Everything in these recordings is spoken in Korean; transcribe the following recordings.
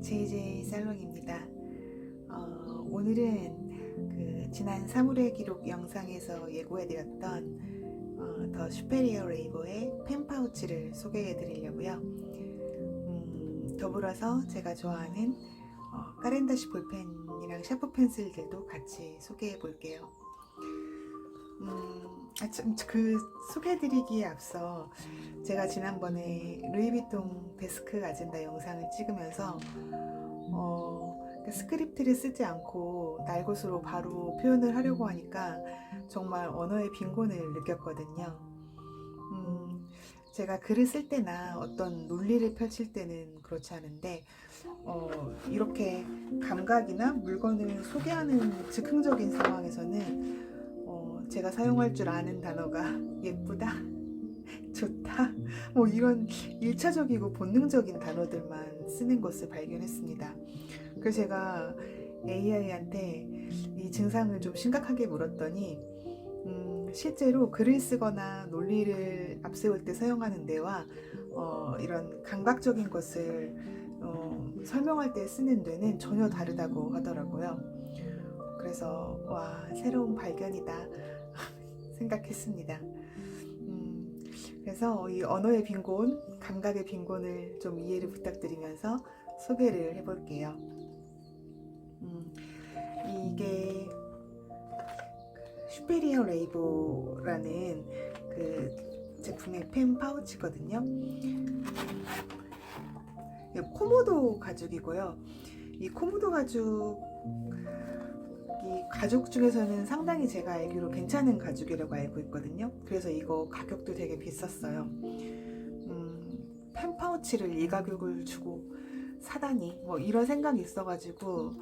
JJ 살롱입니다. 오늘은 그 지난 사물의 기록 영상에서 예고해드렸던 더 슈페리어 레이버의 펜 파우치를 소개해드리려고요. 더불어서 제가 좋아하는 까렌다시 볼펜이랑 샤프 펜슬들도 같이 소개해볼게요. 그 소개해드리기에 앞서 제가 지난번에 루이비통 데스크 아젠다 영상을 찍으면서 스크립트를 쓰지 않고 날것으로 바로 표현을 하려고 하니까 정말 언어의 빈곤을 느꼈거든요. 제가 글을 쓸 때나 어떤 논리를 펼칠 때는 그렇지 않은데 이렇게 감각이나 물건을 소개하는 즉흥적인 상황에서는 제가 사용할 줄 아는 단어가 예쁘다, 좋다, 뭐 이런 1차적이고 본능적인 단어들만 쓰는 것을 발견했습니다. 그래서 제가 AI한테 이 증상을 좀 심각하게 물었더니 실제로 글을 쓰거나 논리를 앞세울 때 사용하는 데와 이런 감각적인 것을 설명할 때 쓰는 데는 전혀 다르다고 하더라고요. 그래서 와, 새로운 발견이다 생각했습니다. 그래서 이 언어의 빈곤, 감각의 빈곤을 좀 이해를 부탁드리면서 소개를 해볼게요. 이게 슈페리어 레이버라는 그 제품의 펜 파우치거든요. 코모도 가죽이고요. 이 코모도 가죽 중에서는 상당히 제가 알기로 괜찮은 가죽이라고 알고 있거든요. 그래서 이거 가격도 되게 비쌌어요. 펜 파우치를 이 가격을 주고 사다니 뭐 이런 생각이 있어가지고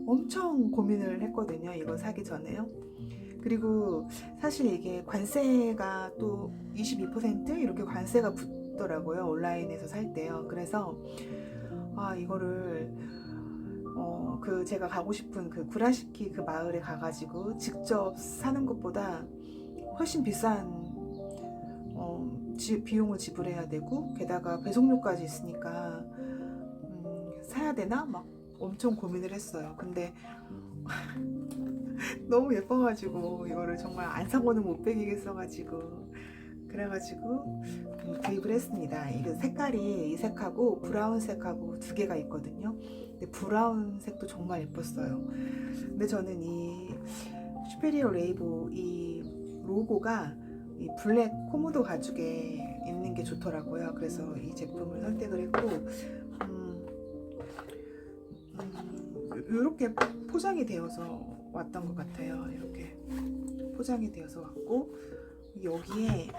엄청 고민을 했거든요. 이거 사기 전에요. 그리고 사실 이게 관세가 또 22% 이렇게 관세가 붙더라고요. 온라인에서 살 때요. 그래서 이거를 그 제가 가고 싶은 그 구라시키 그 마을에 가가지고 직접 사는 것보다 훨씬 비싼 비용을 지불해야 되고 게다가 배송료까지 있으니까 사야 되나 막 엄청 고민을 했어요. 근데 너무 예뻐가지고 이거를 정말 안 사고는 못 베기겠어가지고 그래가지고 구입을 했습니다. 이게 색깔이 이 색하고 브라운색하고 두 개가 있거든요. 근데 브라운색도 정말 예뻤어요. 근데 저는 이 슈페리어 레이버 이 로고가 이 블랙 코모도 가죽에 있는 게 좋더라고요. 그래서 이 제품을 선택을 했고 이렇게 포장이 되어서 왔던 것 같아요. 이렇게 포장이 되어서 왔고 여기에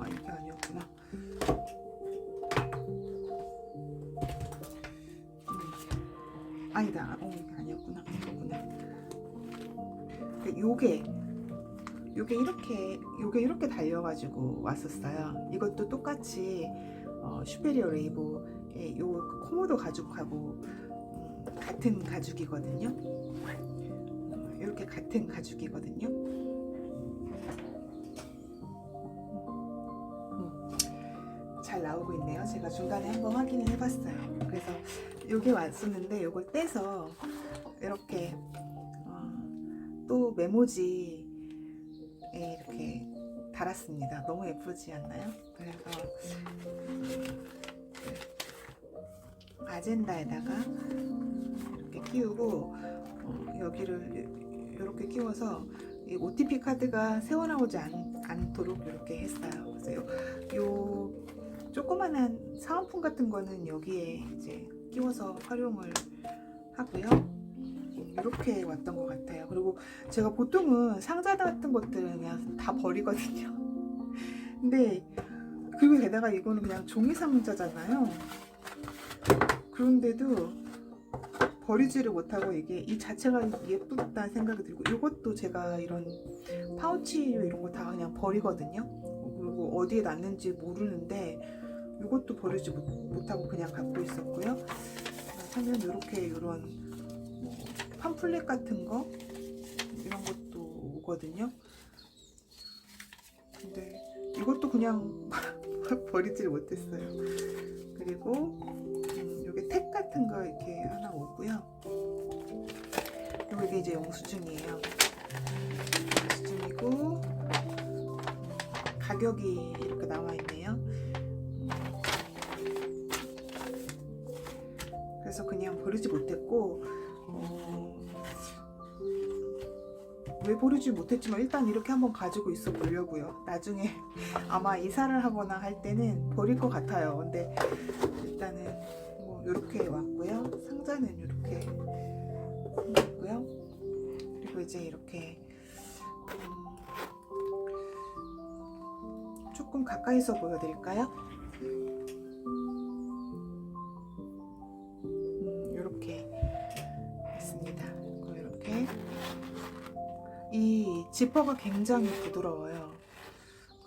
이게 아니었구나. 아니다. 이게 아니었구나. 이거구나. 요게 이렇게 달려가지고 왔었어요. 이것도 똑같이 슈페리어 레이버의 요 코모도 가죽하고 같은 가죽이거든요. 이렇게 같은 가죽이거든요. 잘 나오고 있네요. 제가 중간에 한번 확인을 해봤어요. 그래서 요게 왔었는데 요걸 떼서 이렇게 또 메모지에 이렇게 달았습니다. 너무 예쁘지 않나요? 그래서 아젠다에다가 이렇게 끼우고 여기를 이렇게 끼워서 이 OTP 카드가 새어나오지 않도록 이렇게 했어요. 그래서 요 조그만한 사은품 같은 거는 여기에 이제 끼워서 활용을 하고요. 이렇게 왔던 것 같아요. 그리고 제가 보통은 상자 같은 것들은 그냥 다 버리거든요. 근데 그리고 게다가 이거는 그냥 종이 상자잖아요. 그런데도 버리지를 못하고 이게 이 자체가 예쁘다는 생각이 들고 이것도 제가 이런 파우치 이런 거 다 그냥 버리거든요. 그리고 어디에 놨는지 모르는데 이것도 버리지 못하고 그냥 갖고 있었고요. 하면 이렇게 이런 팜플렛 같은 거 이런 것도 오거든요. 근데 이것도 그냥 버리지를 못했어요. 그리고 여기 택 같은 거 이렇게 하나 오고요. 그리고 이게 이제 영수증이에요. 영수증이고 가격이 이렇게 나와 있네요. 그래서 그냥 버리지 못했고 왜 버리지 못했지만 일단 이렇게 한번 가지고 있어 보려고요. 나중에 아마 이사를 하거나 할 때는 버릴 것 같아요. 근데 일단은 뭐 이렇게 왔고요. 상자는 이렇게 생겼고요. 그리고 이제 이렇게 조금 가까이서 보여드릴까요? 이렇게 있습니다. 이렇게 이 지퍼가 굉장히 부드러워요.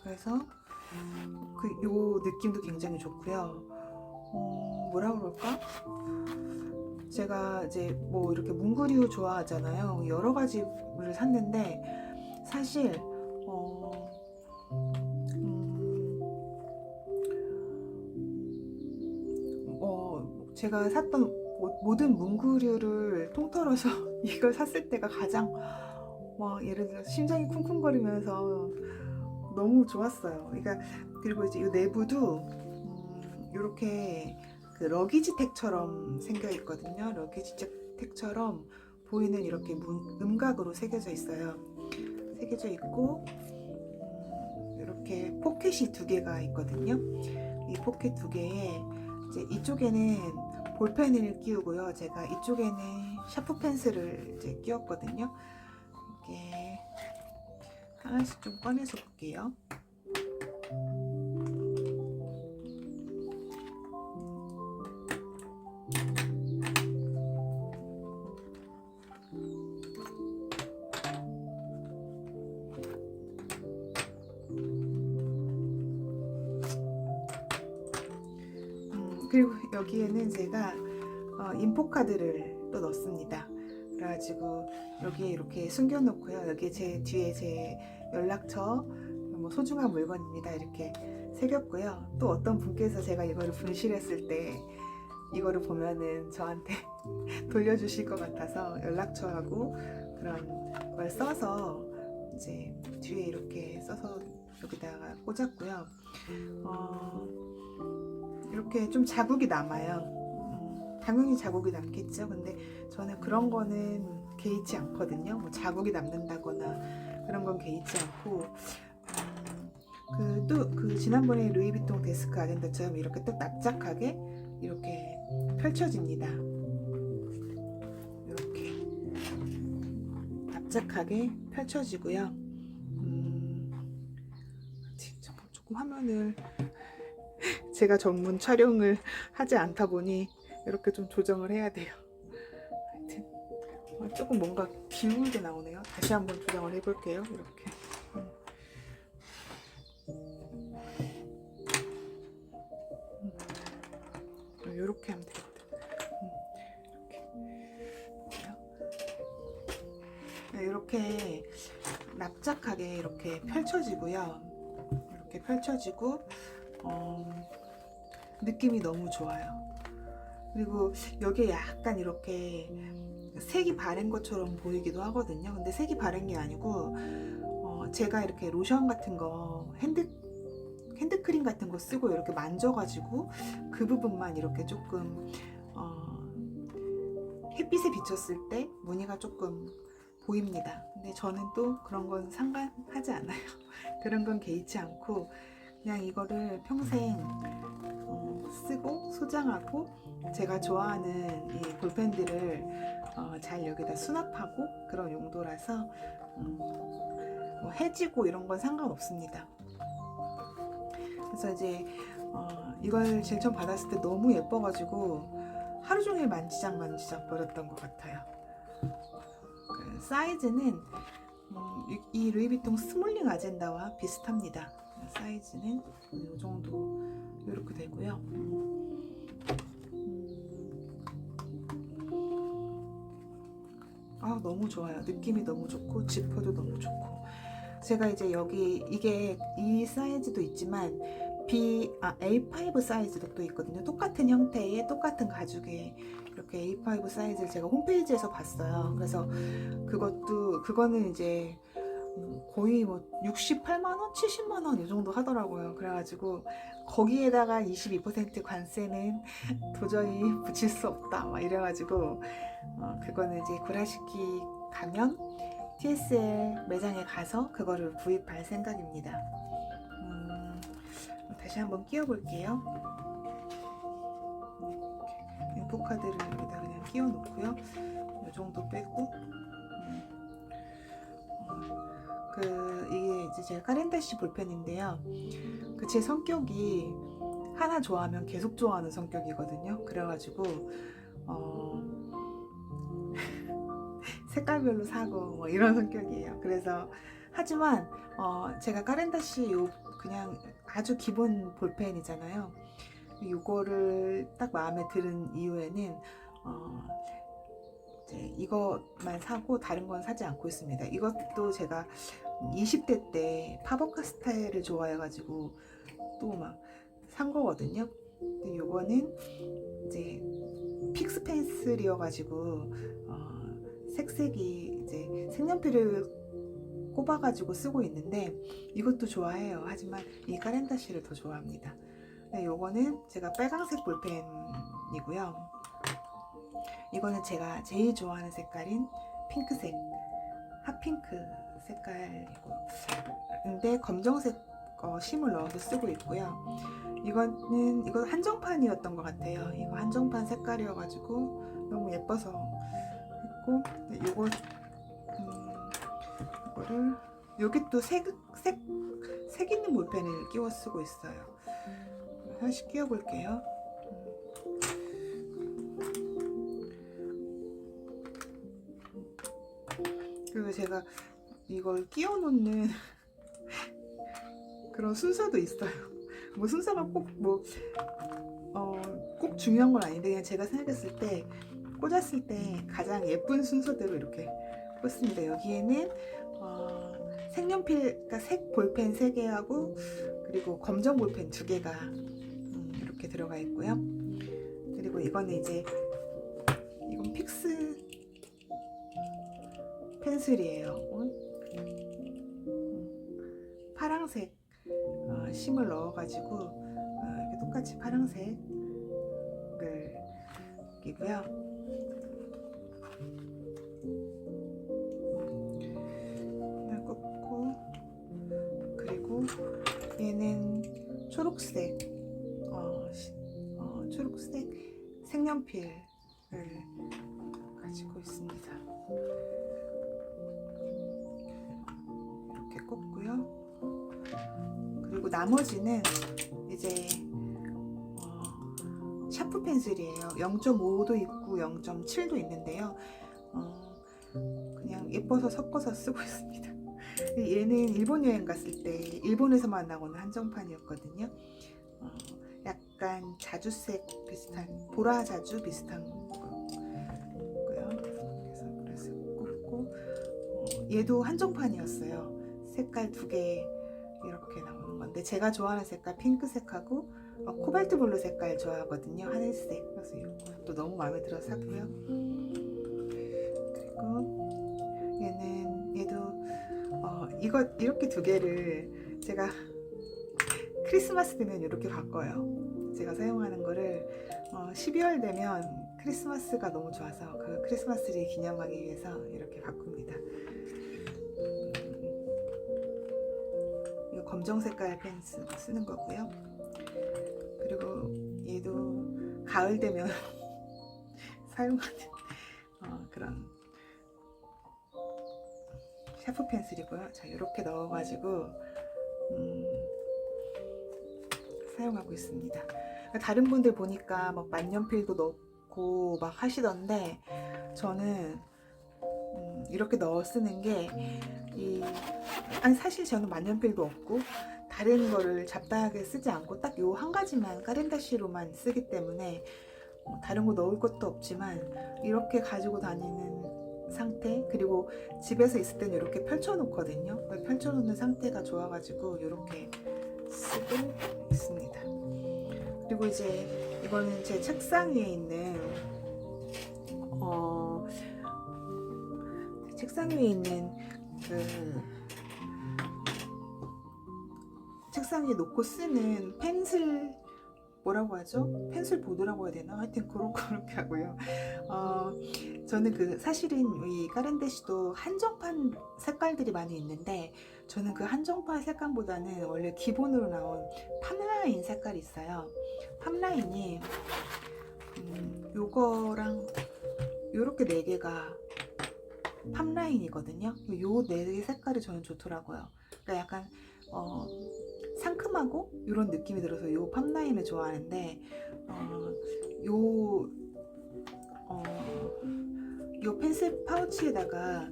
그래서 요 느낌도 굉장히 좋고요. 뭐라 그럴까? 제가 이제 뭐 이렇게 문구류 좋아하잖아요. 여러 가지를 샀는데 사실 제가 샀던 모든 문구류를 통틀어서 이걸 샀을 때가 가장 예를 들어 심장이 쿵쿵거리면서 너무 좋았어요. 그러니까 그리고 이제 이 내부도 이렇게 그 러기지 택처럼 생겨 있거든요. 러기지 택처럼 보이는 이렇게 음각으로 새겨져 있어요. 새겨져 있고 이렇게 포켓이 두 개가 있거든요. 이 포켓 두 개에 이제 이쪽에는 볼펜을 끼우고요. 제가 이쪽에는 샤프 펜슬을 이제 끼웠거든요. 이렇게 하나씩 좀 꺼내서 볼게요. 그리고 여기에는 제가 인포카드를 또 넣습니다. 그래가지고 여기에 이렇게 숨겨놓고요. 여기 제 뒤에 제 연락처, 뭐 소중한 물건입니다. 이렇게 새겼고요. 또 어떤 분께서 제가 이거를 분실했을 때 이거를 보면은 저한테 돌려주실 것 같아서 연락처하고 그런 걸 써서 이제 뒤에 이렇게 써서 여기다가 꽂았고요. 이렇게 좀 자국이 남아요. 당연히 자국이 남겠죠. 근데 저는 그런 거는 개의치 않거든요. 뭐 자국이 남는다거나 그런 건 개의치 않고 그 지난번에 루이비통 데스크 아젠다처럼 이렇게 딱 납작하게 이렇게 펼쳐집니다. 이렇게 납작하게 펼쳐지고요. 조금 화면을 제가 전문 촬영을 하지 않다 보니 이렇게 좀 조정을 해야 돼요. 하여튼 조금 뭔가 기울게 나오네요. 다시 한번 조정을 해볼게요. 이렇게 이렇게 하면 되겠다. 이렇게 납작하게 이렇게 펼쳐지고요. 이렇게 펼쳐지고 느낌이 너무 좋아요. 그리고 여기에 약간 이렇게 색이 바른 것처럼 보이기도 하거든요. 근데 색이 바른 게 아니고 제가 이렇게 로션 같은 거 핸드크림 같은 거 쓰고 이렇게 만져가지고 그 부분만 이렇게 조금 햇빛에 비쳤을 때 무늬가 조금 보입니다. 근데 저는 또 그런 건 상관하지 않아요. 그런 건 개의치 않고 그냥 이거를 평생 쓰고 소장하고 제가 좋아하는 이 볼펜들을 잘 여기다 수납하고 그런 용도라서 뭐 해지고 이런 건 상관없습니다. 그래서 이제 이걸 제일 처음 받았을 때 너무 예뻐가지고 하루 종일 만지작 버렸던 것 같아요. 그 사이즈는 이 루이비통 스몰링 아젠다와 비슷합니다. 사이즈는 이 정도 이렇게 되고요. 너무 좋아요. 느낌이 너무 좋고 지퍼도 너무 좋고 제가 이제 여기 이 사이즈도 있지만 A5 사이즈도 또 있거든요. 똑같은 형태의 똑같은 가죽의 이렇게 A5 사이즈를 제가 홈페이지에서 봤어요. 그래서 그거는 이제 거의 뭐 68만원, 70만원 이 정도 하더라고요. 그래가지고 거기에다가 22% 관세는 도저히 붙일 수 없다 막 이래가지고 그거는 이제 구라시키 가면 TSL 매장에 가서 그거를 구입할 생각입니다. 다시 한번 끼워 볼게요. 인포카드를 여기다 그냥 끼워 놓고요. 이 정도 빼고 이게 이제 제가 카렌다시 볼펜인데요. 제 성격이 하나 좋아하면 계속 좋아하는 성격이거든요. 그래가지고 색깔별로 사고 뭐 이런 성격이에요. 그래서 하지만 제가 카렌다시 그냥 아주 기본 볼펜이잖아요. 이거를 딱 마음에 드는 이유에는 이제 이것만 사고 다른 건 사지 않고 있습니다. 이것도 제가 20대 때 파버카 스타일을 좋아해가지고 또 막 산 거거든요. 근데 요거는 이제 픽스 펜슬이어가지고 색색이 이제 색연필을 꼽아가지고 쓰고 있는데 이것도 좋아해요. 하지만 이 카렌다시를 더 좋아합니다. 네, 요거는 제가 빨강색 볼펜이고요. 이거는 제가 제일 좋아하는 색깔인 핑크색, 핫핑크 색깔이고, 근데 검정색 심을 넣어서 쓰고 있고요. 이거 한정판이었던 것 같아요. 이거 한정판 색깔이어가지고 너무 예뻐서 했고, 이거를 여기 또 색 있는 볼펜을 끼워 쓰고 있어요. 하나씩 끼워 볼게요. 그리고 제가 이걸 끼워 놓는 그런 순서도 있어요. 뭐 순서가 꼭 중요한 건 아닌데 그냥 제가 생각했을 때 꽂았을 때 가장 예쁜 순서대로 이렇게 꽂습니다. 여기에는 색연필, 그러니까 색 볼펜 3개하고 그리고 검정 볼펜 2개가 이렇게 들어가 있고요. 그리고 이거는 이제 이건 픽스 펜슬이에요. 파랑색 심을 넣어가지고 이렇게 똑같이 파랑색을 끼고요. 꽂고 그리고 얘는 초록색 초록색 색연필을 가지고 있습니다. 이렇게 꽂고요. 그리고 나머지는 이제 샤프 펜슬이에요. 0.5도 있고 0.7도 있는데요. 그냥 예뻐서 섞어서 쓰고 있습니다. 얘는 일본 여행 갔을 때 일본에서만 나오는 한정판이었거든요. 약간 자주색 비슷한, 보라 자주 비슷한 거고요. 그래서 꽂고 얘도 한정판이었어요. 색깔 2개 이렇게 나오는 건데 제가 좋아하는 색깔 핑크색하고 코발트 블루 색깔 좋아하거든요. 하늘색. 그래서 이것도 너무 마음에 들어서 샀고요. 그리고 얘도 이렇게 2개를 제가 크리스마스 되면 이렇게 바꿔요. 제가 사용하는 거를 12월 되면 크리스마스가 너무 좋아서 그 크리스마스를 기념하기 위해서 이렇게 바꿉니다. 이거 검정 색깔 펜 쓰는 거고요. 그리고 얘도 가을 되면 사용하는 그런 샤프 펜슬이고요. 자, 이렇게 넣어가지고 사용하고 있습니다. 다른 분들 보니까 막 만년필도 넣고 막 하시던데 저는 이렇게 넣어 쓰는 게 아니 사실 저는 만년필도 없고 다른 거를 잡다하게 쓰지 않고 딱 요 한 가지만 카렌다시로만 쓰기 때문에 다른 거 넣을 것도 없지만 이렇게 가지고 다니는 상태, 그리고 집에서 있을 때는 이렇게 펼쳐 놓거든요. 펼쳐 놓는 상태가 좋아가지고 이렇게 쓰고 있습니다. 그리고 이제 이거는 제 책상 위에 있는 책상 위에 있는 그 책상 위에 놓고 쓰는 펜슬, 뭐라고 하죠? 펜슬 보드라고 해야 되나? 하여튼 그렇게 하고요. 저는 그 사실은 이 까렌데시도 한정판 색깔들이 많이 있는데, 저는 그 한정판 색감보다는 원래 기본으로 나온 팝라인 색깔이 있어요. 팝라인이 요거랑 요렇게 4개가 팝라인이거든요. 요 4개 색깔이 저는 좋더라고요. 그러니까 약간 상큼하고 이런 느낌이 들어서 요 팝라인을 좋아하는데, 요 펜슬 파우치에다가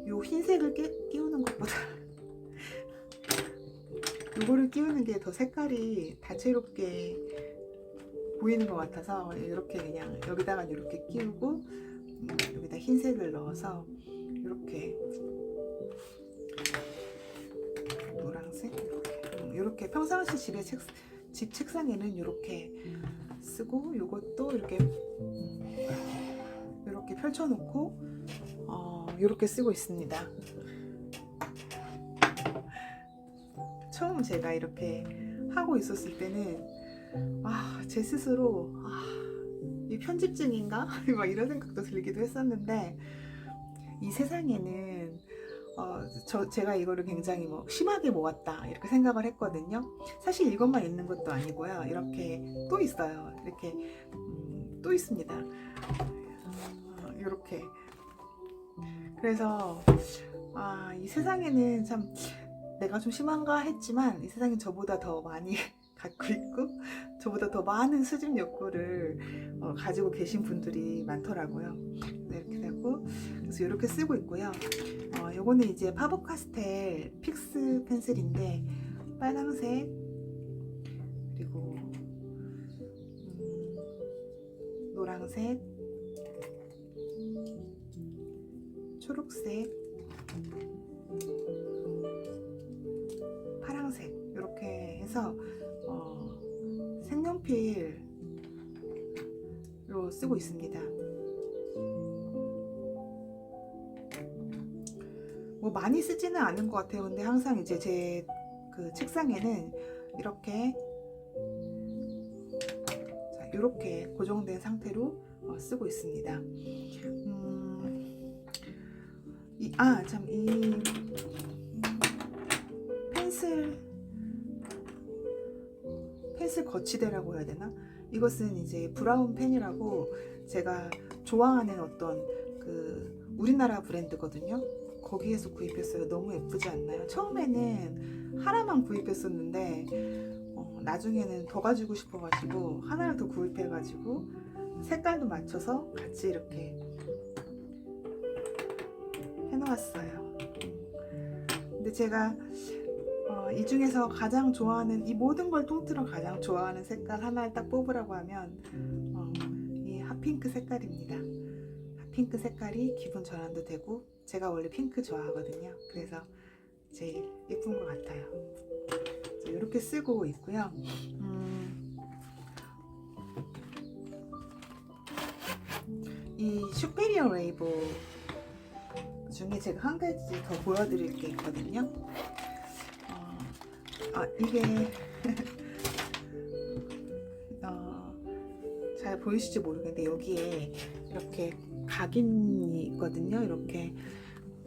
요 흰색을 끼우는 것보다 요거를 끼우는 게 더 색깔이 다채롭게 보이는 것 같아서, 이렇게 그냥 여기다가 이렇게 끼우고 여기다 흰색을 넣어서 이렇게 노란색 이렇게 평상시 집 책상에는 이렇게 쓰고, 요것도 이렇게 펼쳐놓고 이렇게 쓰고 있습니다. 처음 제가 이렇게 하고 있었을 때는 제 스스로 이 편집증인가? 막 이런 생각도 들기도 했었는데, 이 세상에는 제가 이거를 굉장히 심하게 모았다 이렇게 생각을 했거든요. 사실 이것만 있는 것도 아니고요. 이렇게 또 있어요. 이렇게 또 있습니다. 이렇게. 그래서 이 세상에는 참 내가 좀 심한가 했지만, 이 세상엔 저보다 더 많이 갖고 있고 저보다 더 많은 수집 욕구를 가지고 계신 분들이 많더라고요. 이렇게 되고, 그래서 이렇게 쓰고 있고요. 요거는 이제 파버카스텔 픽스 펜슬인데, 빨강색, 그리고 노란색, 초록색, 파란색, 이렇게 해서 색연필로 쓰고 있습니다. 뭐 많이 쓰지는 않은 것 같아요. 근데 항상 이제 제 그 책상에는 이렇게 고정된 상태로 쓰고 있습니다. 이 펜슬 거치대라고 해야 되나? 이것은 이제 브라운 펜이라고 제가 좋아하는 어떤 그 우리나라 브랜드거든요. 거기에서 구입했어요. 너무 예쁘지 않나요? 처음에는 하나만 구입했었는데 나중에는 더 가지고 싶어가지고 하나를 더 구입해가지고 색깔도 맞춰서 같이 이렇게 해놓았어요. 근데 제가 이 중에서 가장 좋아하는, 이 모든 걸 통틀어 가장 좋아하는 색깔 하나를 딱 뽑으라고 하면 이 핫핑크 색깔입니다. 핫핑크 색깔이 기분 전환도 되고, 제가 원래 핑크 좋아하거든요. 그래서 제일 예쁜 것 같아요. 이렇게 쓰고 있고요. 이 슈페리어 레이보 중에 제가 한 가지 더 보여드릴 게 있거든요. 이게 잘 보이실지 모르겠는데, 여기에 이렇게 각인이 있거든요. 이렇게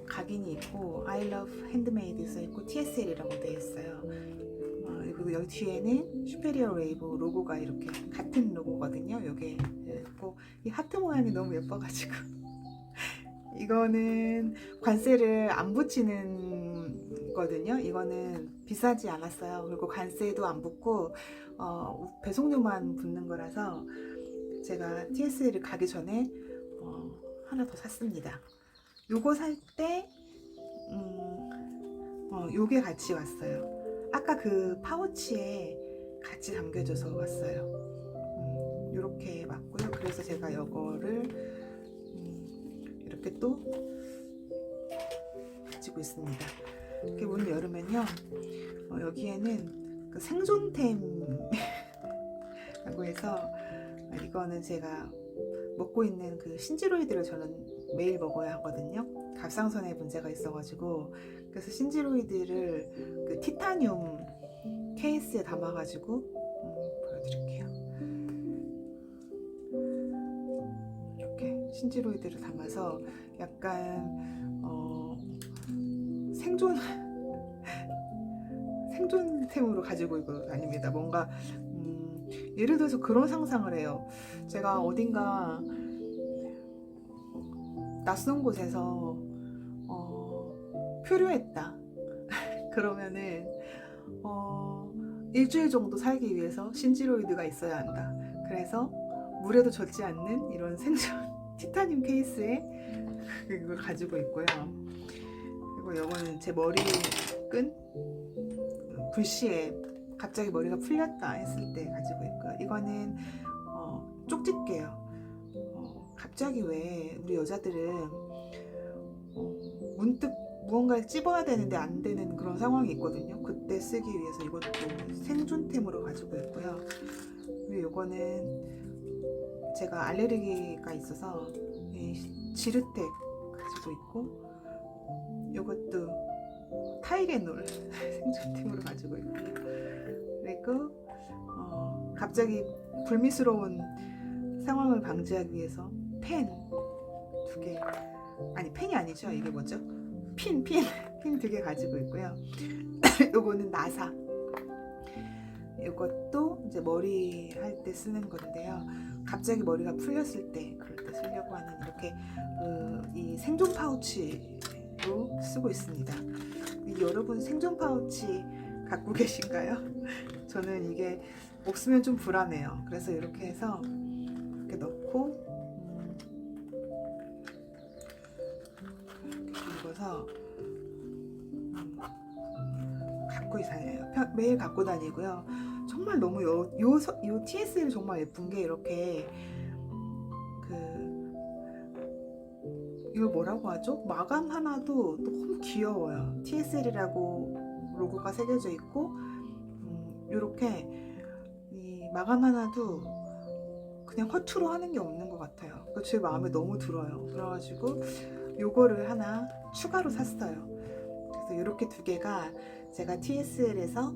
각인이 있고 I love handmade 써 있고 TSL이라고 되어 있어요. 그리고 여기 뒤에는 슈페리어 레이보 로고가 이렇게 같은 로고거든요. 요게 있고, 이 하트 모양이 너무 예뻐가지고 이거는 관세를 안 붙이는 거든요. 이거는 비싸지 않았어요. 그리고 관세도 안 붙고 배송료만 붙는 거라서 제가 TSL을 가기 전에 하나 더 샀습니다. 요거 살 때 요게 같이 왔어요. 아까 그 파우치에 같이 담겨져서 왔어요. 요렇게 왔고요. 그래서 제가 요거를 이렇게 또 가지고 있습니다. 이렇게 문을 열으면요, 여기에는 그 생존템 라고 해서 이거는 제가 먹고 있는 그 신지로이드를 저는 매일 먹어야 하거든요. 갑상선에 문제가 있어가지고 그래서 신지로이드를 그 티타늄 케이스에 담아가지고 보여드릴게요. 이렇게 신지로이드를 담아서 약간 생존템으로 가지고 있고 다닙니다. 뭔가 예를 들어서 그런 상상을 해요. 제가 어딘가 낯선 곳에서 표류했다. 그러면은 일주일 정도 살기 위해서 신지로이드가 있어야 한다. 그래서 물에도 젖지 않는 이런 생존 티타늄 케이스에 이걸 가지고 있고요. 그리고 이거는 제 머리 끈 불시에 갑자기 머리가 풀렸다 했을 때 가지고 있고요. 이거는 쪽집게요. 갑자기 왜 우리 여자들은 문득 무언가를 찝어야 되는데 안 되는 그런 상황이 있거든요. 그때 쓰기 위해서 이것도 생존템으로 가지고 있고요. 그리고 이거는 제가 알레르기가 있어서 지르텍 가지고 있고, 이것도 타이레놀 생존템으로 가지고 있고요. 그리고 갑자기 불미스러운 상황을 방지하기 위해서 펜 2개, 아니 펜이 아니죠, 이게 뭐죠? 핀 2개 가지고 있고요. 요거는 나사, 이것도 이제 머리 할 때 쓰는 건데요. 갑자기 머리가 풀렸을 때 그럴 때 쓰려고 하는 이렇게 이 생존 파우치로 쓰고 있습니다. 여러분 생존 파우치 갖고 계신가요? 저는 이게 없으면 좀 불안해요. 그래서 이렇게 해서 이렇게 넣고 이렇게 입어서 갖고 다녀요. 매일 갖고 다니고요. 정말 너무 요 TSL이 정말 예쁜 게 이렇게 이걸 뭐라고 하죠? 마감 하나도 너무 귀여워요. TSL이라고 로고가 새겨져 있고 이렇게 이 마감 하나도 그냥 허투루 하는 게 없는 것 같아요. 제 마음에 너무 들어요. 그래가지고 요거를 하나 추가로 샀어요. 그래서 이렇게 2개가 제가 TSL에서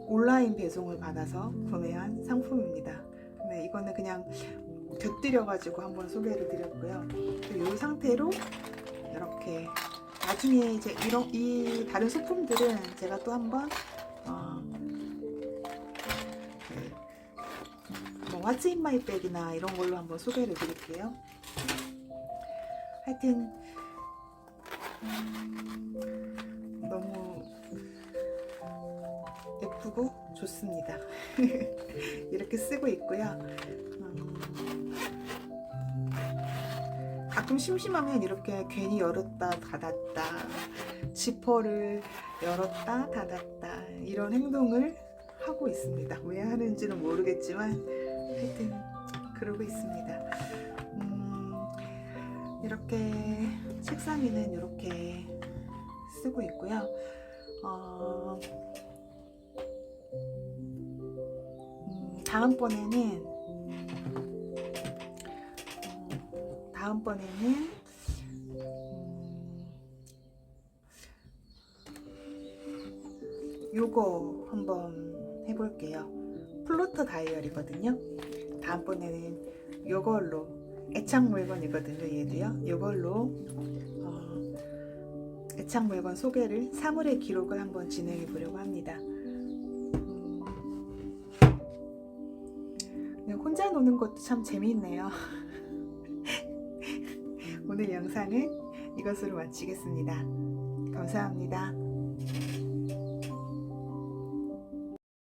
온라인 배송을 받아서 구매한 상품입니다. 근데 이거는 그냥 곁들여가지고 한번 소개를 드렸고요. 이 상태로 이렇게 나중에 이제 이 다른 소품들은 제가 또 한번 What's in my bag이나 이런 걸로 한번 소개를 드릴게요. 하여튼 너무 예쁘고 좋습니다. 이렇게 쓰고 있고요. 가끔 심심하면 이렇게 괜히 열었다 닫았다, 지퍼를 열었다 닫았다 이런 행동을 하고 있습니다. 왜 하는지는 모르겠지만 하여튼 그러고 있습니다. 이렇게 책상 위는 이렇게 쓰고 있고요. 다음번에는 요거 한번 해볼게요. 플로터 다이어리거든요. 다음번에는 요걸로, 애착 물건이거든요. 얘도요. 요걸로 애착 물건 소개를, 사물의 기록을 한번 진행해 보려고 합니다. 혼자 노는 것도 참 재미있네요. 오늘 영상은 이것으로 마치겠습니다. 감사합니다.